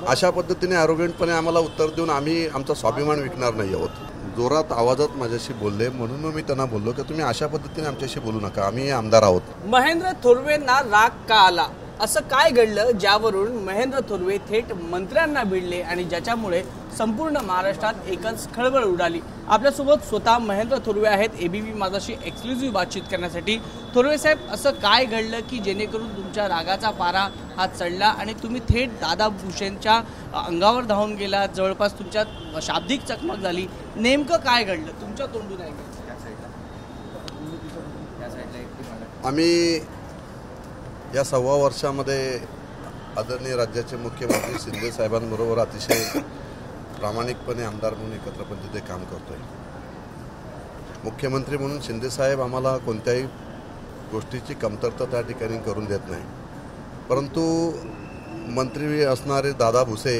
अशा पद्धतीने ॲरोगंटपणे आम्हाला उत्तर देऊन आम्ही आमचा स्वाभिमान विकणार नाही आहोत। जोरात आवाजात माझ्याशी बोलले म्हणून मी त्यांना बोललो की तुम्ही अशा पद्धतीने आमच्याशी बोलू नका, आम्ही आमदार आहोत। महेंद्र थोरवेंना राग का आला, असं काय घडलं ज्यावरून महेंद्र थोरवे थेट मंत्र्यांना भिडले आणि ज्याच्यामुळे संपूर्ण महाराष्ट्रात एकच खळबळ उडाली। आपल्यासोबत स्वतः महेंद्र थोरवे आहेत एबीपी माझाशी एक्सक्लुझिव्ह बातचीत करण्यासाठी। थोरवे साहेब, असं काय घडलं की जेणेकरून तुमच्या रागाचा पारा हा चढला आणि तुम्ही थेट दादा भुसेंच्या अंगावर धावून गेला, जवळपास तुमच्यात शाब्दिक चकमक झाली, नेमकं काय घडलं तुमच्या तोंडून ऐकलं? आम्ही या 1.25 वर्षामध्ये आदरणीय राज्याचे मुख्यमंत्री शिंदे साहेबांबरोबर अतिशय प्रामाणिकपणे आमदार म्हणून एकत्रपणे ते काम करतोय। मुख्यमंत्री म्हणून शिंदे साहेब आम्हाला कोणत्याही गोष्टीची कमतरता त्या ठिकाणी करून देत नाही, परंतु मंत्री असणारे दादा भुसे,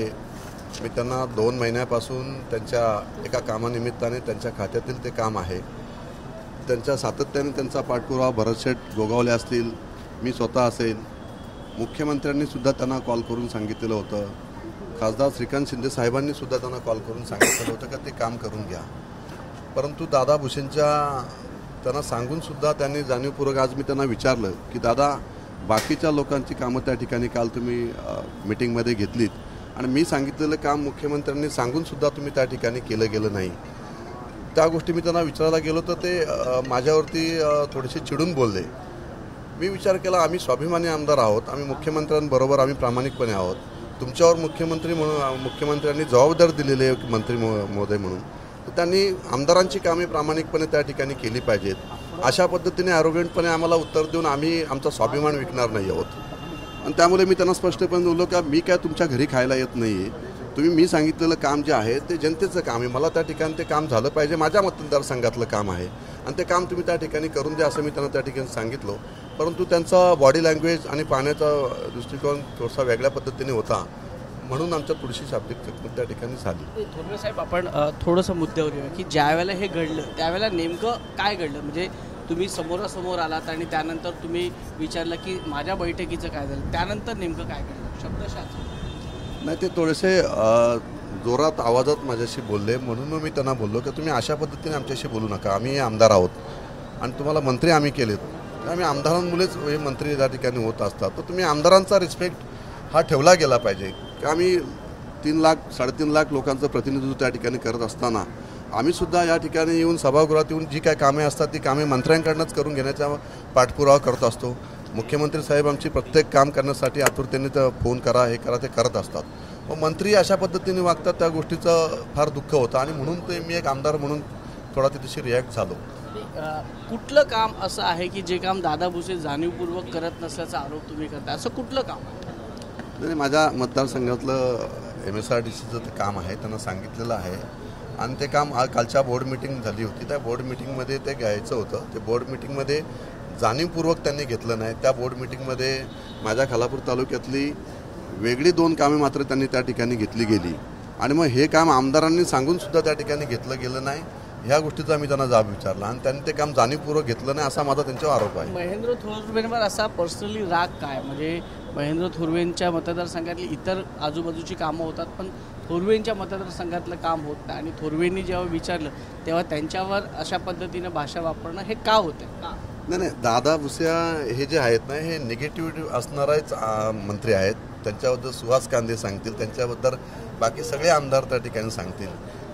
मी त्यांना 2 महिन्यापासून त्यांच्या एका कामानिमित्ताने त्यांच्या खात्यातील ते काम आहे, त्यांच्या सातत्याने त्यांचा पाठपुरावा भरतशेठ गोगावले असतील, मी स्वतः असेल, मुख्यमंत्र्यांनी सुद्धा त्यांना कॉल करून सांगितलेलं होतं, खासदार श्रीकांत शिंदे साहेबांनी सुद्धा त्यांना कॉल करून सांगितलेलं होतं की ते काम करून घ्या, परंतु दादा भुसेंच्या त्यांना सांगून सुद्धा त्यांनी जाणीवपूर्वक आज मी त्यांना विचारलं की दादा, बाकीच्या लोकांची कामं त्या ठिकाणी काल तुम्ही मीटिंगमध्ये घेतलीत आणि मी सांगितलेलं काम मुख्यमंत्र्यांनी सांगून सुद्धा तुम्ही त्या ठिकाणी केलं गेलं नाही। त्या गोष्टी मी त्यांना विचारायला गेलो तर ते माझ्यावरती थोडेसे चिडून बोलले। मी विचार केला, आम्ही स्वाभिमानी आमदार आहोत, आम्ही मुख्यमंत्र्यांबरोबर आम्ही प्रामाणिकपणे आहोत, तुमच्यावर मुख्यमंत्री म्हणून मुख्यमंत्र्यांनी जबाबदारी दिलेली आहे मंत्री महोदय म्हणून, तर त्यांनी आमदारांची कामे प्रामाणिकपणे त्या ठिकाणी केली पाहिजेत। अशा पद्धतीने ॲरोगंटपणे आम्हाला उत्तर देऊन आम्ही आमचा स्वाभिमान विकणार नाही आहोत। आणि त्यामुळे मी त्यांना स्पष्टपणे बोललो की मी काय तुमच्या घरी खायला येत नाही आहे, तुम्ही मी सांगितलेलं काम जे आहे ते जनतेचं काम आहे, मला त्या ठिकाणी ते काम झालं पाहिजे, माझ्या मतदारसंघातलं काम आहे आणि ते काम तुम्ही त्या ठिकाणी करून द्या असं मी त्यांना त्या ठिकाणी सांगितलं, परंतु त्यांचा बॉडी लँग्वेज आणि पाहण्याचा दृष्टिकोन थोडासा वेगळ्या पद्धतीने होता, म्हणून आमच्या थोडीशी शाब्दिक चकमक त्या ठिकाणी झाली। थोरवे साहेब, आपण थोडंसं मुद्द्यावर येऊया की ज्यावेळेला हे घडलं त्यावेळेला नेमकं काय घडलं, म्हणजे तुम्ही समोरासमोर आलात आणि त्यानंतर तुम्ही विचारलं की माझ्या बैठकीचं काय झालं, त्यानंतर नेमकं काय घडलं शब्दशः? नाही, ते थोडेसे जोरात आवाजात माझ्याशी बोलले म्हणून मी त्यांना बोललो की तुम्ही अशा पद्धतीने आमच्याशी बोलू नका, आम्ही आमदार आहोत आणि तुम्हाला मंत्री आम्ही केलेत, आम्ही आमदारांमुळेच हे मंत्री त्या ठिकाणी होत असतात, तर तुम्ही आमदारांचा रिस्पेक्ट हा ठेवला गेला पाहिजे की आम्ही 3 लाख 3.5 लाख लोकांचं प्रतिनिधित्व त्या ठिकाणी करत असताना आम्ही सुद्धा या ठिकाणी येऊन सभागृहात येऊन जी काय कामे असतात ती कामे मंत्र्यांकडनंच करून घेण्याचा पाठपुरावा करत असतो। मुख्यमंत्री साहेब आमची प्रत्येक काम करण्यासाठी आतुरतेने तर फोन करा, हे करा, ते करत असतात, व मंत्री अशा पद्धतीने वागतात त्या गोष्टीचं फार दुःख होतं आणि म्हणून ते मी एक आमदार म्हणून थोडा तिथे रिॲक्ट झालो। कुठलं काम असं आहे की जे काम दादा भुसे जाणीवपूर्वक करत नसल्याचा आरोप तुम्ही करता, असं कुठलं काम आहे? माझ्या मतदारसंघातलं MSRDCचं ते काम आहे, त्यांना सांगितलेलं आहे आणि ते काम कालच्या बोर्ड मीटिंग झाली होती, त्या बोर्ड मीटिंगमध्ये ते घ्यायचं होतं, ते बोर्ड मीटिंगमध्ये जाणीवपूर्वक त्यांनी घेतलं नाही। त्या बोर्ड मीटिंगमध्ये माझ्या खालापूर तालुक्यातली वेगळी 2 कामे मात्र त्यांनी त्या ठिकाणी घेतली गेली आणि मग हे काम आमदारांनी सांगून सुद्धा त्या ठिकाणी घेतलं गेलं नाही, ह्या गोष्टीचा मी त्यांना जाब विचारला आणि त्यांनी ते काम जाणीवपूर्वक घेतलं नाही असा माझा त्यांच्यावर आरोप आहे। महेंद्र थोरवेंवर असा पर्सनली राग काय, म्हणजे महेंद्र थोरवेंच्या मतदारसंघातली इतर आजूबाजूची कामं होतात पण थोरवेंच्या मतदारसंघातलं काम होत नाही आणि थोरवेंनी जेव्हा विचारलं तेव्हा त्यांच्यावर अशा पद्धतीनं भाषा वापरणं हे का होतं? का नाही, दादा भुसे हे जे आहेत ना, हे निगेटिव्ह असणारेच मंत्री आहेत, त्यांच्याबद्दल सुहास कांदे सांगतील, त्यांच्याबद्दल बाकी सगळे आमदार त्या ठिकाणी सांगतील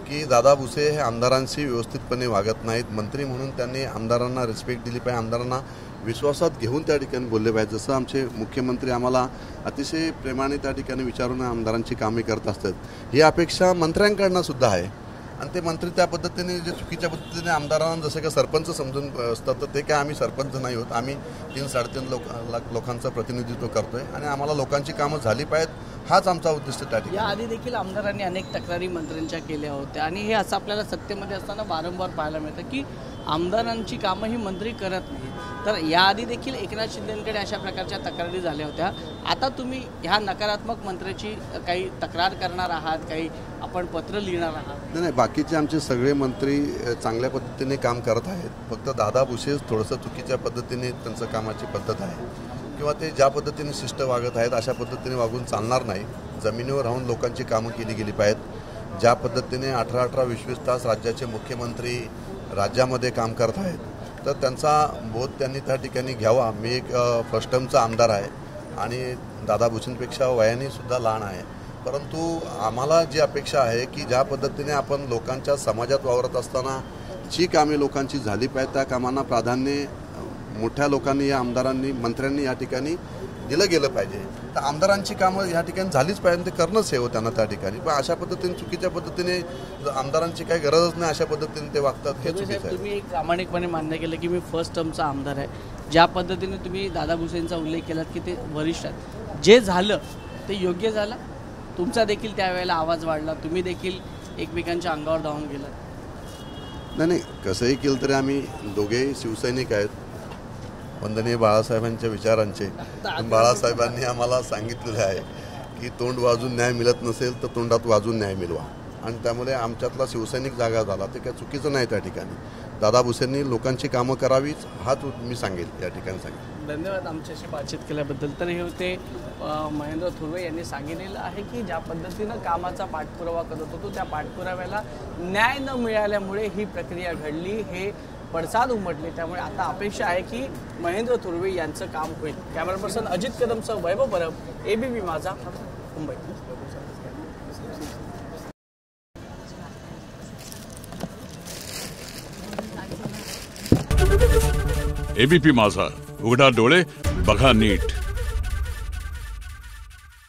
की दादा भुसे हे आमदारांशी व्यवस्थितपणे वागत नाहीत, मंत्री म्हणून त्यांनी आमदारांना रिस्पेक्ट दिली पाहिजे, आमदारांना विश्वासात घेऊन त्या ठिकाणी बोलले पाहिजे, जसं आमचे मुख्यमंत्री आम्हाला अतिशय प्रेमाने त्या ठिकाणी विचारून आमदारांची कामे करत असतात, ही अपेक्षा मंत्र्यांकडनं सुद्धा आहे आणि ते मंत्री त्या पद्धतीने जे चुकीच्या पद्धतीने आमदारांना जसे का सरपंच समजून असतात, तर ते काय आम्ही सरपंच नाही होत, आम्ही 3-3.5 लाख लोकांचं प्रतिनिधित्व करतोय आणि आम्हाला लोकांची कामं झाली पाहिजेत, हाच आमचा उद्दिष्ट त्या ठिकाणी। याआधी देखील आमदारांनी अनेक तक्रारी मंत्र्यांच्या केल्या होत्या आणि हे असं आपल्याला सत्तेमध्ये असताना वारंवार पाहायला मिळतं की आमदारांची कामं ही मंत्री करत नाही, तर याआधी देखील एकनाथ शिंदेंकडे अशा प्रकारच्या तक्रारी झाल्या होत्या, आता तुम्ही ह्या नकारात्मक मंत्र्याची काही तक्रार करणार आहात, काही आपण पत्र लिहिणार आहात? नाही, बाकीचे आमचे सगळे मंत्री चांगल्या पद्धतीने काम करत आहेत, फक्त दादा भुसे थोडंसं चुकीच्या पद्धतीने त्यांचं कामाची पद्धत आहे, किंवा ते ज्या पद्धतीने शिस्त वागत आहेत अशा पद्धतीने वागून चालणार नाही. जमिनीवर राहून लोकांची कामं केली गेली पाहिजेत. ज्या पद्धतीने 18-18, 20-20 तास राज्याचे मुख्यमंत्री राज्यामध्ये काम करत आहेत, तर त्यांचा बोध त्यांनी त्या ठिकाणी घ्यावा. मी एक फर्स्ट टर्मचा आमदार आहे आणि दादा भुसेंपेक्षा वयाने सुद्धा लहान आहे, परंतु आम्हाला जी अपेक्षा आहे की ज्या पद्धतीने आपण लोकांच्या समाजात वावरत असताना जी कामे लोकांची झाली पाहिजे त्या कामांना प्राधान्य मोठ्या लोकांनी, या आमदारांनी, मंत्र्यांनी या ठिकाणी दिलं गेलं पाहिजे. तर आमदारांची कामं या ठिकाणी झालीच पाहिजे, ते करणंच आहे त्यांना त्या ठिकाणी. पण अशा पद्धतीने चुकीच्या पद्धतीने आमदारांची काही गरजच नाही अशा पद्धतीने ते वागतात, हे चुकीचं आहे. तुम्ही एक प्रामाणिकपणे मान्य केलं की मी फर्स्ट टर्मचा आमदार आहे. ज्या पद्धतीने तुम्ही दादा भुसेंचा उल्लेख केलात की ते वरिष्ठ आहेत, जे झालं ते योग्य झालं. तुमचा देखील त्यावेळेला आवाज वाढला, तुम्ही देखील एकमेकांच्या अंगावर धावून गेलात. नाही, कसंही केलं तरी आम्ही दोघेही शिवसैनिक आहेत, वंदनीय बाळासाहेबांच्या विचारांचे. बाळासाहेबांनी आम्हाला सांगितलेलं आहे की तोंड वाजून न्याय मिळत नसेल तर तोंडात वाजून न्याय मिळवा, आणि त्यामुळे आमच्यातला शिवसैनिक जागा झाला. ते काय चुकीचं नाही. त्या ठिकाणी दादा भुसेंनी लोकांची कामं करावीच, हाच मी सांगेल या ठिकाणी सांगेल. धन्यवाद आमच्याशी बातचीत केल्याबद्दल. तर हे होते महेंद्र थोरवे यांनी सांगितलेलं आहे की ज्या पद्धतीनं कामाचा पाठपुरावा करत होतो त्या पाठपुराव्याला न्याय न मिळाल्यामुळे ही प्रक्रिया घडली, हे पडसाद उमटले. त्यामुळे आता अपेक्षा आहे की महेंद्र थोरवे यांचं काम होईल. कॅमेरा पर्सन अजित कदमसह वैभव परब, ABP माझा, मुंबई. ABP माझा, उघडा डोळे बघा नीट.